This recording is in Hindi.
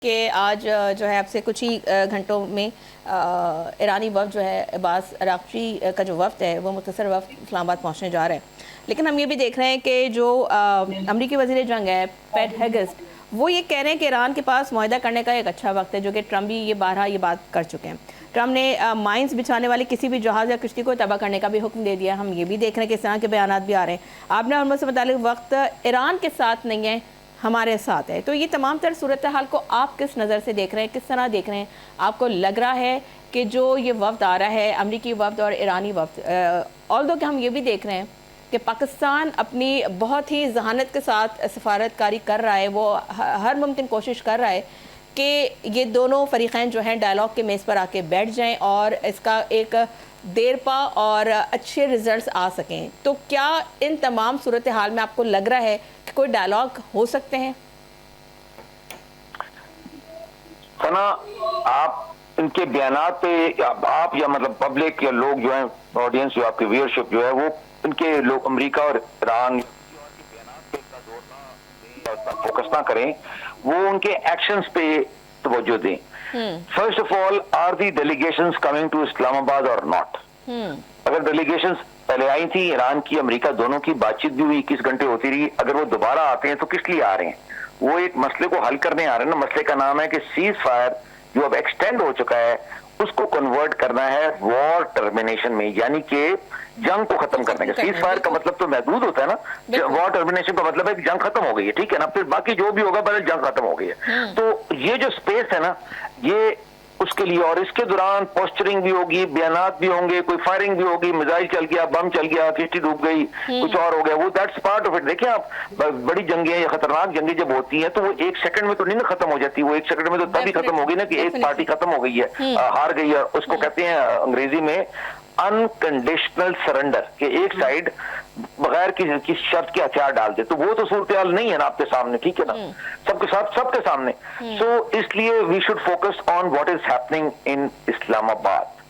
कि आज जो है आपसे कुछ ही घंटों में ईरानी वफ़द जो है अब्बास अराग़ची का जो वफ़द है वो मुख्तसर वफ़द इस्लामाबाद पहुंचने जा रहा है। लेकिन हम ये भी देख रहे हैं कि जो अमरीकी वज़ीर जंग है पेट हेगेस्ट, वो ये कह रहे हैं कि ईरान के पास मुआहदा करने का एक अच्छा वक्त है, जो कि ट्रम्प भी ये बारहा ये बात कर चुके हैं। ट्रम्प ने माइंस बिछाने वाली किसी भी जहाज़ या किश्ती को तबाह करने का भी हुक्म दे दिया। हम ये भी देख रहे हैं कि इस तरह के बयान भी आ रहे हैं। आपने हरमत से मुतालिक वक्त ईरान के साथ नहीं है, हमारे साथ है। तो ये तमाम तर सूरत हाल को आप किस नज़र से देख रहे हैं, किस तरह देख रहे हैं? आपको लग रहा है कि जो ये वफ़द आ रहा है, अमरीकी वफ़द और ईरानी वफ़द, ऑल्दो कि हम ये भी देख रहे हैं कि पाकिस्तान अपनी बहुत ही जहानत के साथ सफारतकारी कर रहा है, वो हर मुमकिन कोशिश कर रहा है कि ये दोनों फरीक़ैन जो हैं डायलॉग के मेज़ पर आके बैठ जाएं और इसका एक देरपा और अच्छे रिजल्ट्स आ सकें। तो क्या इन तमाम सूरत हाल में आपको लग रहा है कि कोई डायलॉग हो सकते हैं? सना, आप इनके बयानात पे आप या मतलब पब्लिक या लोग जो है, ऑडियंस जो आपकी व्यूअरशिप जो है, वो इनके लोग अमेरिका और ईरान फोकस ना करें, वो उनके एक्शंस पे तवज्जो दें। First of all, are the delegations coming to Islamabad और नॉट? अगर डेलीगेशंस पहले आई थी, ईरान की अमेरिका दोनों की बातचीत भी हुई, 21 घंटे होती रही, अगर वो दोबारा आते हैं तो किस लिए आ रहे हैं? वो एक मसले को हल करने आ रहे हैं ना। मसले का नाम है कि सीज फायर जो अब एक्सटेंड हो चुका है उसको कन्वर्ट करना है वॉर टर्मिनेशन में, यानी कि जंग को खत्म करने का। सीज फायर का मतलब तो महदूद होता है ना, वॉर टर्मिनेशन का मतलब है कि जंग खत्म हो गई है, ठीक है ना, फिर बाकी जो भी होगा पहले जंग खत्म हो गई है। तो ये जो स्पेस है ना, ये उसके लिए, और इसके दौरान पोस्चरिंग भी होगी, बयानात भी होंगे, कोई फायरिंग भी होगी, मिसाइल चल गया, बम चल गया, किश्ती डूब गई, कुछ और हो गया, वो दैट्स पार्ट ऑफ इट। देखिए आप, बड़ी जंगें या खतरनाक जंगें जब होती हैं तो वो एक सेकंड में तो नहीं ना खत्म हो जाती, वो एक सेकंड में तो तभी खत्म होगी ना कि एक पार्टी खत्म हो गई है, हार गई है। उसको कहते हैं अंग्रेजी में अनकंडीशनल सरेंडर, कि एक साइड बगैर किसी शर्त के हथियार डाल दे। तो वो तो सूरत हाल नहीं है ना आपके सामने, ठीक है ना, सबके साथ सबके सामने। सो इसलिए we should focus on what is happening in Islamabad.